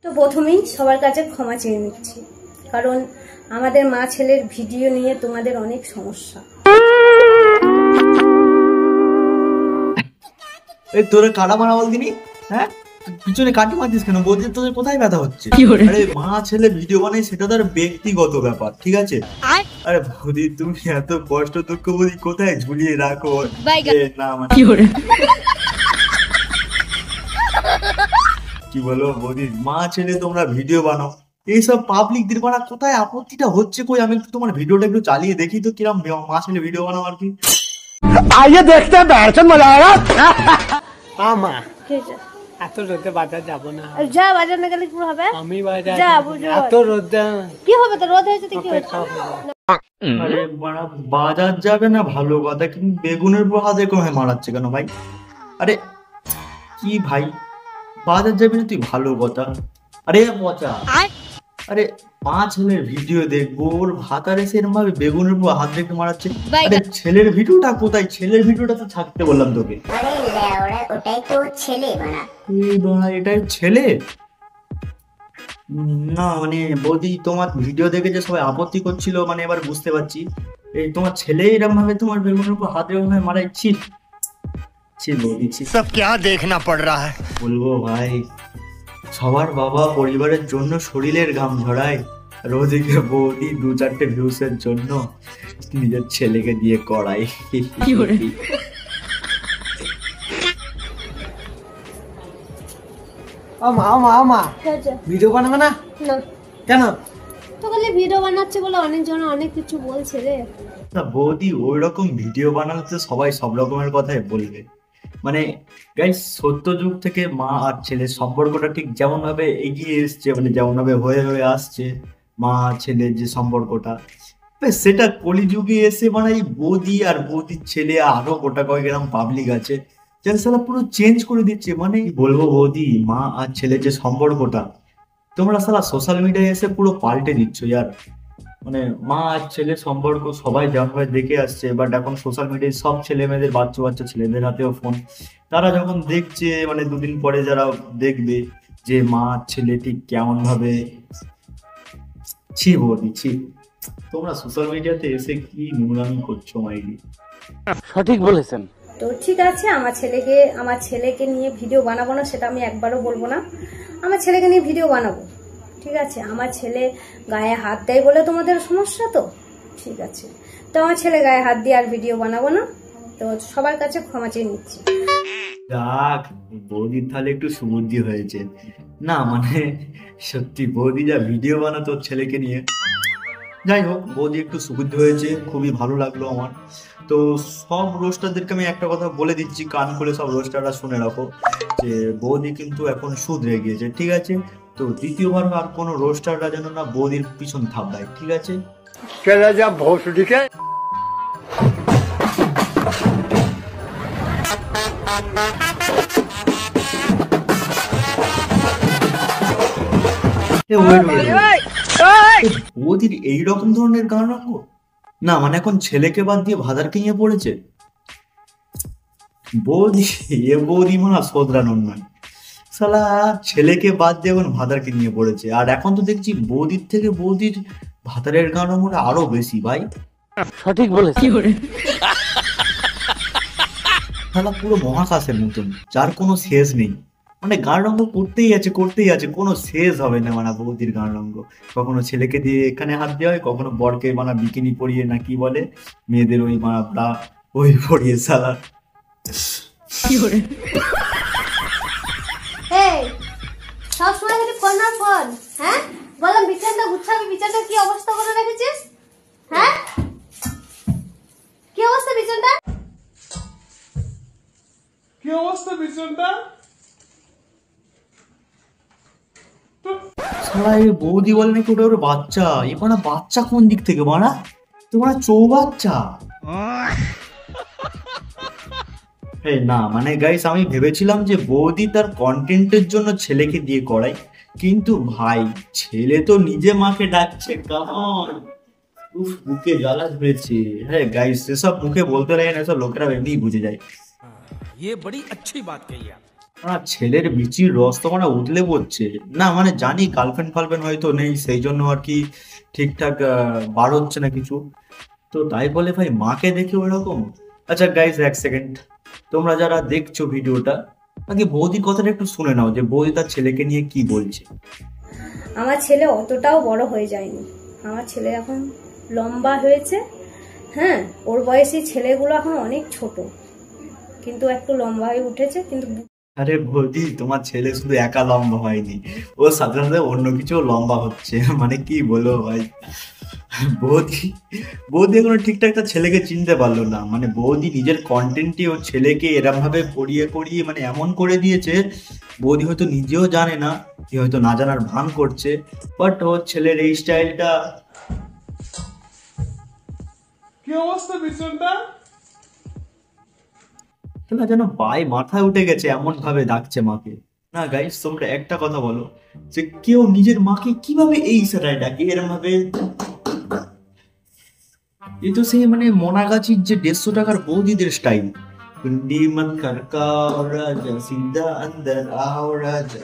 তো প্রথমেই সবার কাছে ক্ষমা চেয়ে নিচ্ছি, কারণ আমাদের মা ছেলের ভিডিও নিয়ে তোমাদের অনেক সমস্যা। এই তোরা কাটা মারা বল দিনি, হ্যাঁ পিছনে কাটি মারছিস কেন? বলছি তোদের কোথায় ব্যথা হচ্ছে? আরে মা ছেলে ভিডিও বানাই সেটা তার ব্যক্তিগত ব্যাপার, ঠিক আছে? আরে বৌদি তুমি এত কষ্ট দুঃখ বৌদি কোথায় ঝুলিয়ে রাখো না মানে কি বলো বৌদি, মা ছেলে তোমরা ভিডিও বানাও, এইসব পাবলিকদের বানা কোথায় আপত্তিটা হচ্ছে? কই আমি একটু তোমার ভিডিওটা একটু চালিয়ে দেখি তো কিরম মা ছেলে ভিডিও বানাও আর কি। आइए देखते हैं बैठन मजा आएगा। আমা এত রোদে বাজার যাব না। যা বাজার না গেলে কি হবে? আমি বাজার যা বুঝো এত রোদ কি হবে? তো রোদ হয়েছে তো কি হয়েছে? আরে বাড়া বাজার যাবে না ভালো কথা, কিন্তু বেগুনের উপর হাতে কমে মারাচ্ছে কেন ভাই? আরে কি ভাই বাজার যাবে না তুই ভালো কথা। আরে মজা, আরে মা ছেলের ভিডিও দেখবো, ওর ভাতারে সেরকম ভাবে বেগুনের উপর হাত রেখে মারাচ্ছে। আরে ছেলের ভিডিওটা কোথায়? ছেলের ভিডিওটা তো থাকতে বললাম তোকে। ওটাই তো ছেলে বানা। এটাই ছেলে না মানে বৌদি তোমার ভিডিও দেখে যে সবাই আপত্তি করছিল, মানে এবার বুঝতে পারছি এই তোমার ছেলে এরকম ভাবে তোমার বেগুনের উপর হাত রেখে মারাচ্ছি। বৌদি सब क्या देखना पड़ रहा है। বলবো ভাই, সবার বাবা পরিবারের জন্য শরীরের ঘাম ঝরায়, রোজিকে বৌদি 2-4টে ভিউসের জন্য নিজের ছেলেকে দিয়ে করাই। আমা আমা আমা ভিডিও বানাবে না? না কেন? তো খালি ভিডিও বানাচ্ছে বলে অনেকজন অনেক কিছু বলছে রে। না বৌদি ওই রকম ভিডিও বানালে তো সবাই সব রকমের কথাই বলবে। মানে গাইস সত্য যুগ থেকে মা আর ছেলের সম্পর্কটা ঠিক যেমন ভাবে এগিয়ে এসছে, মানে যেমন ভাবে হয়ে হয়ে আসছে মা ছেলের যে সম্পর্কটা, সেটা কলিযুগে এসে মানে এই বৌদি আর বৌদির ছেলে আরো গোটা কয়েক এরকম পাবলিক আছে যারা সালা পুরো চেঞ্জ করে দিচ্ছে। মানে বলবো বৌদি, মা আর ছেলের যে সম্পর্কটা তোমরা সালা সোশ্যাল মিডিয়ায় এসে পুরো পাল্টে দিচ্ছ ইয়ার। মানে মা আর ছেলের সম্পর্ক সবাই যেমনভাবে দেখে আসছে, বাট এখন সোশ্যাল মিডিয়ায় সব ছেলে মেয়েদের বাচ্চা বাচ্চা ছেলেদের হাতেও ফোন, তারা যখন দেখছে মানে দুদিন পরে যারা দেখবে যে মা আর ছেলে ঠিক কেমন ভাবে, ছি বৌদি ছি, তোমরা সোশ্যাল মিডিয়াতে এসে কি নোংরামি করছো মাইরি। সঠিক বলেছেন। তো ঠিক আছে, আমার ছেলেকে নিয়ে ভিডিও বানাবো না সেটা আমি একবারও বলবো না। আমার ছেলেকে নিয়ে ভিডিও বানাবো, ঠিক আছে? আমার ছেলে গায়ে হাত দেয় বলে তোমাদের সমস্যা, তো ঠিক আছে, তো আমার ছেলে গায়ে হাত দিয়ে আর ভিডিও বানাবো না। তো সবার কাছে ক্ষমা চেয়ে নিচ্ছি। যাক বৌদির তাহলে একটু সুবুদ্ধি হয়েছে। না মানে সত্যি বৌদি যা ভিডিও বানাতো ছেলেকে নিয়ে, যাই হোক বৌদি একটু সুবুদ্ধি হয়েছে, খুবই ভালো লাগলো আমার। তো সব রোস্টারদেরকে আমি একটা কথা বলে দিচ্ছি, কান খুলে সব রোস্টাররা শুনে রাখো, যে বৌদি কিন্তু এখন শুধরে গিয়েছে, ঠিক আছে? তো দ্বিতীয়বার আর কোনো রোস্টাররা যেন না বৌদির পিছন থাপড়ায়, ঠিক আছে? চলে যা ভোসডিকে। বৌদির এইরকম ধরনের গান রাখবো না, মানে এখন ছেলেকে বাদ দিয়ে ভাদারকে নিয়ে পড়েছে বৌদি। বৌদি মানে শোধরানোর নয়, সালা ছেলেকে বাদ দিয়ে এখন ভাদারকে নিয়ে পড়েছে। আর এখন তো দেখছি বৌদির থেকে বৌদির ভাতারের গান মনে আরো বেশি ভাই। সঠিক বলেছি। সালা পুরো মহাকাশের মতন, যার কোনো শেষ নেই, মানে গান রঙ্গ করতেই আছে, কোনো শেষ হবে না। মানে বৌদির গান রঙ্গ কখনো ছেলেকে দিয়ে এখানে হাত দেওয়া হয়, কখনো বরকে মানে বিকিনি পরিয়ে না কি বলে মেয়েদের ওই মানে ব্রা ওই পরিয়ে সালা। সবসময় খালি ফোন আর ফোন, হ্যাঁ? বললাম বিছানাটা গুছাবি, বিছানাটা কি অবস্থা করে রেখেছিস? হ্যাঁ কি অবস্থা বিছানাটা? সালা এই বৌদি বলে নাকি ওটা ওর বাচ্চা। এ মানে বাচ্চা কোন দিক থেকে মারা? তোমার চৌবাচ্চা। না মানে গাইস আমি ভেবেছিলাম যে বৌদি তার কন্টেন্টের জন্য ছেলেকে দিয়ে করাই, কিন্তু ভাই ছেলে তো নিজে মাকে ডাকছে, কারণ উফ বুকে জ্বালা ধরেছে। হ্যাঁ গাইস এসব মুখে বলতে লাগে না, এসব লোকেরা এমনিই বুঝে যায়। ये बड़ी अच्छी बात कही आप। না, ছেলের বিচির রস তো মানে উতলে পড়ছে না, মানে জানি গার্লফ্রেন্ড ফার্লফ্রেন্ড হয়তো নেই, সেই জন্য আর কি ঠিকঠাক বার হচ্ছে না কিছু, তো তাই বলে ভাই মাকে দেখে ওরকম। আচ্ছা গাইজ, এক সেকেন্ড, তোমরা যারা দেখছো ভিডিওটা, আগে বৌদির কথাটা একটু শুনে নাও যে বৌদি তার ছেলেকে নিয়ে কি বলছে। আমার ছেলে অতটাও বড় হয়ে যায়নি, আমার ছেলে এখন লম্বা হয়েছে। হ্যাঁ, ওর বয়সী ছেলেগুলো এখন অনেক ছোট, কিন্তু একটু লম্বা হয়ে উঠেছে। কিন্তু আরে বৌদি, তোমার ছেলে শুধু একা লম্বা হয়নি, ও সাথে সাথে অন্য কিছু লম্বা হচ্ছে, মানে কি বলবো ভাই। বৌদি বৌদি এখনো ঠিকঠাক তার ছেলেকে চিনতে পারলো না, মানে বৌদি নিজের কন্টেন্টে ওর ছেলেকে এরম ভাবে করিয়ে করিয়ে মানে এমন করে দিয়েছে, বৌদি হয়তো নিজেও জানে না, কি হয়তো না জানার ভান করছে, বাট ওর ছেলের এই স্টাইলটা। কি অবস্থা বিছনটা? না যেন পায়ে মাথায় উঠে গেছে, এমন ভাবে ডাকছে মাকে। না গাইস, তোমরা একটা কথা বলো, যে কেউ নিজের মাকে কিভাবে এই ইশারায় ডাকে এরম ভাবে? এই তো সেই মানে মোনাগাছির যে 150 টাকার বৌদিদের স্টাইল। কুন্ডি মত খড়কা ও রাজা সিধা अंदर आओ রাজা।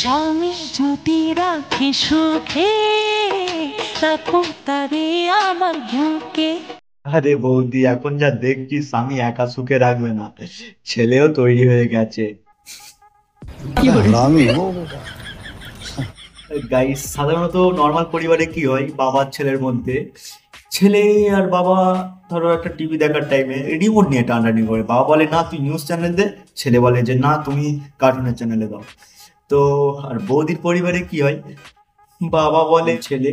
স্বামী যদি রাখি সুখে, রাখো তারে আমার বুকে। আরে বৌদি, এখন যা দেখছি স্বামী একা সুখে রাখবে না, ছেলেও তৈরি হয়ে গেছে। গাইস, সাধারণত নর্মাল পরিবারে কি হয়, বাবার ছেলের মধ্যে, ছেলে আর বাবা ধরো একটা টিভি দেখার টাইমে রিমোট নিয়ে টানাটানি করে, বাবা বলে না তুই নিউজ চ্যানেল দে, ছেলে বলে যে না তুমি কার্টুনের চ্যানেলে দাও। তো আর বৌদির পরিবারে কি হয়, বাবা বলে ছেলে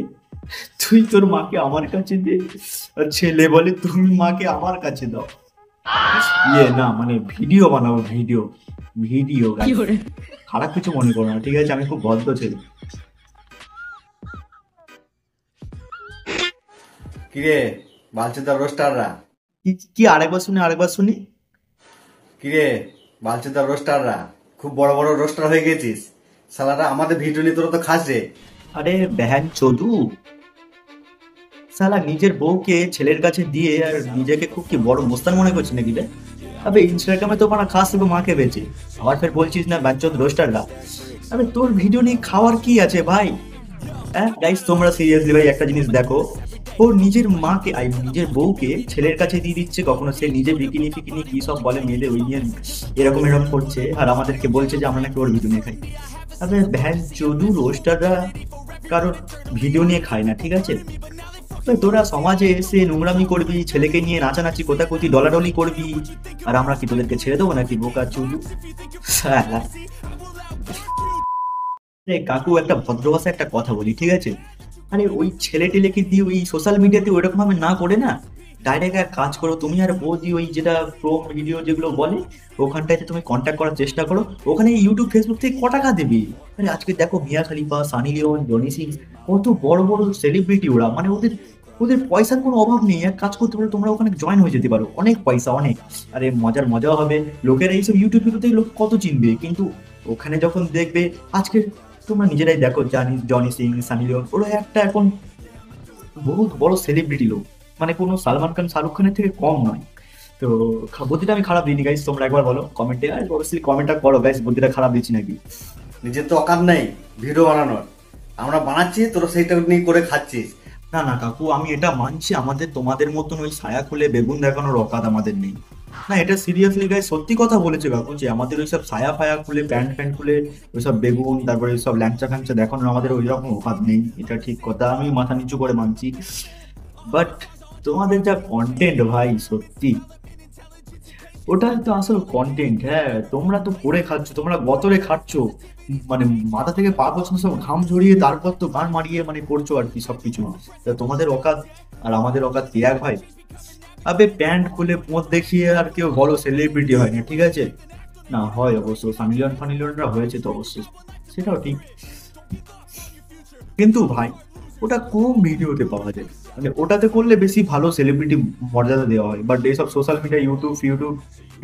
তুই তোর মাকে আমার কাছে দে, আর ছেলে বলে তুমি মাকে আমার কাছে দাও। না মানে ভিডিও বানাবো, ভিডিও ভিডিও খারাপ কিছু মনে করো না, ঠিক আছে, আমি খুব ভদ্র ছেলে। কিরে বালচুদার রোস্টাররা, কি আরেকবার শুনি, আরেকবার শুনি। কিরে বালচুদার রোস্টাররা, খুব বড় বড় রোস্টার হয়ে গেছিস শালারা, আমাদের ভিডিও নিয়ে তোরা তো খাস রে। আরে বেহান চোদু শালা, নিজের বউকে ছেলের কাছে দিয়ে আর নিজেকে খুব কি বড় মোস্তান মনে করছিস নাকি রে? আবে ইনস্টাগ্রামে তো পানা খাস এবং মাকে বেচে, আবার ফের বলছিস না বাচ্চোদ রোস্টাররা। আরে তোর ভিডিও নিয়ে খাওয়ার কি আছে ভাই? হ্যাঁ গাইস, তোমরা সিরিয়াসলি ভাই একটা জিনিস দেখো, ও নিজের মাকে নিজের বউকে ছেলের কাছে দিয়ে দিচ্ছে, কখনো সে নিজে বিকিনি ফিকিনি কি সব বলে মেয়েদের, ওই নিয়ে এরকম এরকম করছে, আর আমাদেরকে বলছে যে আমরা নাকি ওর ভিডিও নিয়ে খাই। তবে ভ্যান চোদু রোস্টাররা কারোর ভিডিও নিয়ে খায় না, ঠিক আছে? তোরা সমাজে এসে নোংরামি করবি, ছেলেকে নিয়ে নাচানাচি কোথাকুতি ডলাডলি করবি, আর আমরা কি তোদেরকে ছেড়ে দেবো নাকি বোকা চুদু? কাকু, একটা ভদ্র ভাষায় একটা কথা বলি, ঠিক আছে? আরে ওই ছেলে টেলেকে দিয়ে ওই সোশ্যাল মিডিয়াতে ওইরকম ভাবে না করে না, ডাইরেক্ট এক কাজ করো, তুমি আর বৌদি ওই যেটা প্রো ভিডিও যেগুলো বলে ওখানটাতে তুমি কন্ট্যাক্ট করার চেষ্টা করো, ওখানে ইউটিউব ফেসবুক থেকে ক টাকা দেবে? আরে আজকে দেখো মিয়া খলিফা, সানি লিওন, জনি সিং, কত বড় বড় সেলিব্রিটি ওরা, মানে ওদের ওদের পয়সার কোনো অভাব নেই, এক কাজ করতে পারো তোমরা, ওখানে জয়েন হয়ে যেতে পারো, অনেক পয়সা অনেক। আরে মজাও হবে, লোকেরা এইসব ইউটিউব ভিডিওতে লোক কত চিনবে, কিন্তু ওখানে যখন দেখবে, আজকে তোমরা নিজেরাই দেখো, জনি সিং, সানি লিওন, ওরা একটা এখন বহুত বড় সেলিব্রিটি লোক, মানে কোনো সালমান খান, শাহরুখ খানের থেকে কম নয়। তো বুদ্ধিটা আমি খারাপ দিইনি গাইস, তোমরা একবার বলো কমেন্টে, আর অবশ্যই কমেন্টটা করো গাইস, বুদ্ধিটা খারাপ দিচ্ছি নাকি? নিজের তো অকাত নেই ভিডিও বানানোর, আমরা বানাচ্ছি তোরা সেইটা নিয়ে করে খাচ্ছিস। না না কাকু, আমি এটা মানছি, আমাদের তোমাদের মতন ওই ছায়া খুলে বেগুন দেখানোর অকাত আমাদের নেই। না, এটা সিরিয়াসলি গাইস সত্যি কথা বলেছে কাকু, যে আমাদের ওইসব ছায়া ফায়া খুলে প্যান্ট ফ্যান্ট খুলে ওইসব বেগুন, তারপরে ওইসব ল্যাংচা ফ্যাংচা দেখানোর আমাদের ওই রকম অকাত নেই, এটা ঠিক কথা, আমি মাথা নিচু করে মানছি। বাট তোমাদের যা কন্টেন্ট ভাই, সত্যি ওটাই তো আসল কন্টেন্ট। হ্যাঁ, তোমরা তো করে খাচ্ছ, তোমরা গতরে খাচ্ছ, মানে মাথা থেকে পা পর্যন্ত সব ঘাম ঝরিয়ে তারপর তো গান মারিয়ে মানে করছো আর কি সবকিছু। তা তোমাদের অকাত আর আমাদের অকাত কি এক ভাই? আবে প্যান্ট খুলে পোঁত দেখিয়ে আর কেউ বড় সেলিব্রিটি হয় না, ঠিক আছে? না হয় অবশ্য, সানিলিয়ন ফানিলিয়নরা হয়েছে তো অবশ্যই, সেটাও ঠিক, কিন্তু ভাই ওটা কম ভিডিওতে পাওয়া যায়, মানে ওটাতে করলে বেশি ভালো সেলিব্রিটি মর্যাদা দেওয়া হয়, বাট এইসব সোশ্যাল মিডিয়া, ইউটিউব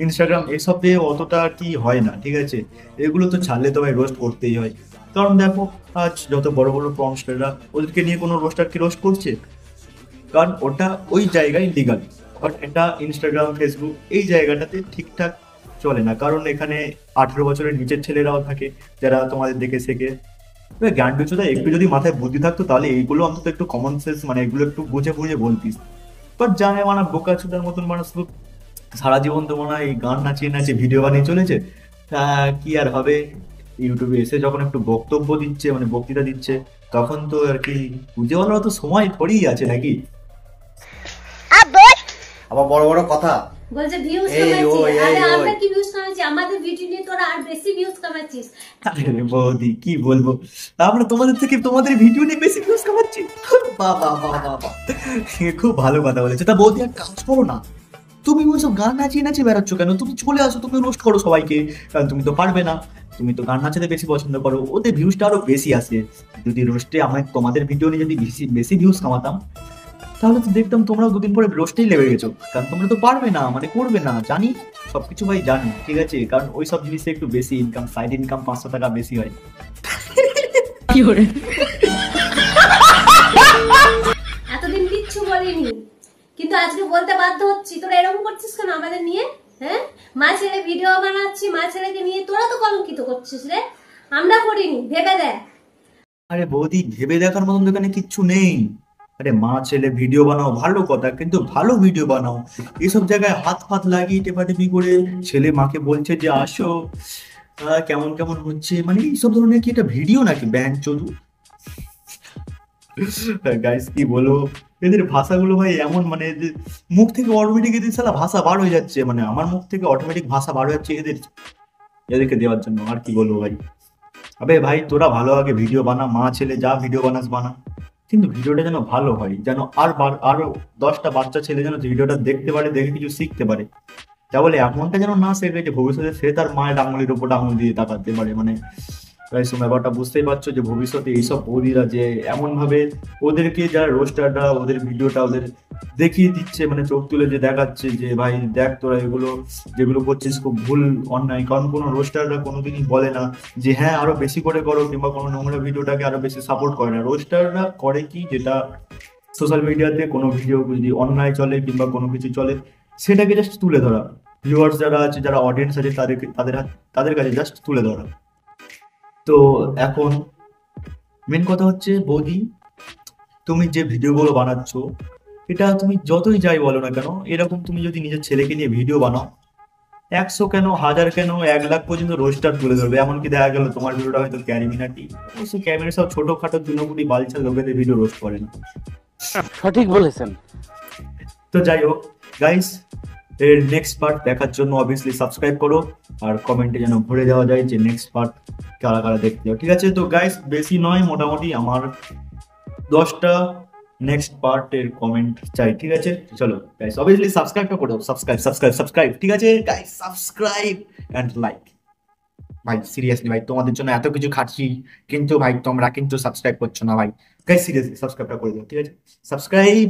ইনস্টাগ্রাম এসব দিয়ে অতটা আর কি হয় না, ঠিক আছে। এগুলো তো ছাড়লে তো ভাই রোস্ট করতেই হয়। কারণ দেখো আজ যত বড় বড় প্রমস্টাররা ওদেরকে নিয়ে কোনো রোস্টার কি রোস্ট করছে, কারণ ওটা ওই জায়গায় লিগাল। বাট এটা ইনস্টাগ্রাম ফেসবুক এই জায়গাটাতে ঠিকঠাক চলে না, কারণ এখানে 18 বছরের নিচের ছেলেরাও থাকে যারা তোমাদের দেখে শেখে। জ্ঞান বিচুদা একটু যদি মাথায় বুদ্ধি থাকতো তাহলে এইগুলো অন্তত একটু কমন সেন্স, মানে এগুলো একটু বুঝে বুঝে বলতিস। বাট জানে মানে বোকা চুদার মতন মানুষ সারা জীবন তো মনে হয় এই গান নাচিয়ে নাচিয়ে ভিডিও বানিয়ে চলেছে। তা কি আর হবে, ইউটিউবে এসে যখন একটু বক্তব্য দিচ্ছে মানে বক্তৃতা দিচ্ছে তখন তো আর কি বুঝে বলার তো সময় থোড়িই আছে নাকি। আবার বড় বড় কথা বলছে ভিউজ এই কামাচ্ছি। ওই, আরে এই আমরা ওই। কি ভিউজ কামাচ্ছি? আমাদের ভিডিও নিয়ে তোরা আর বেশি ভিউজ কামাচ্ছিস। আরে বৌদি কি বলবো, আমরা তোমাদের থেকে তোমাদের ভিডিও নিয়ে বেশি ভিউজ কামাচ্ছি। বাবা বাবা বাবা, খুব ভালো কথা বলেছে। তা বৌদি এক কাজ করো না, তুমি ওইসব গান নাচিয়ে নাচিয়ে বেড়াচ্ছ কেন? তুমি চলে আসো, তুমি রোস্ট করো সবাইকে, কারণ তুমি তো পারবে না, তুমি তো গান নাচাতে বেশি পছন্দ করো, ওতে ভিউজটা আরো বেশি আসে। যদি রোস্টে আমায় তোমাদের ভিডিও নিয়ে যদি বেশি বেশি ভিউজ কামাতাম তাহলে তো দেখতাম তোমরাও দুদিন পরে রোস্টেই লেগে গেছো, কারণ তোমরা তো পারবে না মানে করবে না, জানি সবকিছু ভাই জানি, ঠিক আছে। কারণ ওই সব জিনিসে একটু বেশি ইনকাম, সাইড ইনকাম 500 টাকা বেশি হয়। এতদিন কিচ্ছু বলিনি, কিন্তু আজকে বলতে বাধ্য হচ্ছি। তোরা এরকম করছিস কেন আমাদের নিয়ে? হ্যাঁ, মা ছেলে ভিডিও বানাচ্ছি, মা ছেলেকে নিয়ে তোরা তো কলঙ্কিত করছিস রে। আমরা করিনি, ভেবে দেখ। আরে বৌদি ভেবে দেখার মতন দোকানে কিচ্ছু নেই। আরে মা ছেলে ভিডিও বানাও ভালো কথা, কিন্তু ভালো ভিডিও বানাও। এইসব জায়গায় হাত ফাত লাগিয়ে টেপাটেপি করে ছেলে মাকে বলছে যে আসো, কেমন কেমন হচ্ছে, মানে এইসব ধরনের কি একটা ভিডিও নাকি? ব্যান্ড চলু গাইস কি বলবো, এদের ভাষাগুলো ভাই এমন মানে যে মুখ থেকে অটোমেটিক এদের সালা ভাষা বার হয়ে যাচ্ছে, মানে আমার মুখ থেকে অটোমেটিক ভাষা বার হয়ে যাচ্ছে এদেরকে দেওয়ার জন্য। আর কি বলবো ভাই, আবে ভাই তোরা ভালো আগে ভিডিও বানা, মা ছেলে যা ভিডিও বানাস বানা, কিন্তু ভিডিওটা যেন ভালো হয়, যেন আরো 10টা বাচ্চা ছেলে যেন ভিডিওটা দেখতে পারে, দেখে কিছু শিখতে পারে। তা বলে এমনটা যেন না শেখে যে ভবিষ্যতে সে তার মায়ের আঙুলির উপর আঙুল দিয়ে তাকাতে পারে। মানে ব্যাপারটা বুঝতেই পারছো যে ভবিষ্যতে এইসব বৌদিরা যে এমন ভাবে ওদেরকে যারা রোস্টাররা ওদের ভিডিওটা ওদের দেখিয়ে দিচ্ছে, মানে চোখ তুলে যে দেখাচ্ছে যে ভাই দেখ তোরা এগুলো যেগুলো করছিস খুব ভুল অন্যায়। কারণ কোনো রোস্টাররা কোনোদিনই বলে না যে হ্যাঁ আরো বেশি করে করো, কিংবা কোনো নোংরা ভিডিওটাকে আরো বেশি সাপোর্ট করে না। রোস্টাররা করে কি, যেটা সোশ্যাল মিডিয়াতে কোনো ভিডিও যদি অন্যায় চলে কিংবা কোনো কিছু চলে সেটাকে জাস্ট তুলে ধরা, ভিউয়ার্স যারা আছে যারা অডিয়েন্স আছে তাদের কাছে জাস্ট তুলে ধরা। তো এখন মেন কথা হচ্ছে বৌদি, তুমি যে ভিডিওগুলো বানাচ্ছ এটা তুমি যতই যাই বলো না কেন, এরকম তুমি যদি নিজের ছেলেকে নিয়ে ভিডিও বানাও 100 কেন 1000 কেন 1 লাখ পর্যন্ত রোস্টার তুলে ধরবে। এমনকি দেখা গেল তোমার ভিডিওটা হয়তো ক্যারিমিনাটি, অবশ্য ক্যামেরা সব ছোটখাটো চুনোপুটি বালছা লোকেদের ভিডিও রোস্ট করে না। সঠিক বলেছেন। তো যাই হোক গাইস, এর নেক্সট পার্ট দেখার জন্য অবভিয়াসলি সাবস্ক্রাইব করো, আর কমেন্টে যেন ভরে দেওয়া যায় যে নেক্সট পার্ট কারা কারা দেখতে যাও, ঠিক আছে। তো গাইস বেশি নয়, মোটামুটি আমার 10টা নেক্সট পার্টের কমেন্ট চাই, ঠিক আছে। চলো গাইস অবভিয়াসলি সাবস্ক্রাইবটা করো, সাবস্ক্রাইব, ঠিক আছে গাইস, সাবস্ক্রাইব এন্ড লাইক। ভাই সিরিয়াসলি ভাই তোমাদের জন্য এত কিছু খাচ্ছি, কিন্তু ভাই তোমরা কিন্তু সাবস্ক্রাইব করছো না ভাই। গাইস সিরিয়াসলি সাবস্ক্রাইবটা করে দাও, ঠিক আছে, সাবস্ক্রাইব।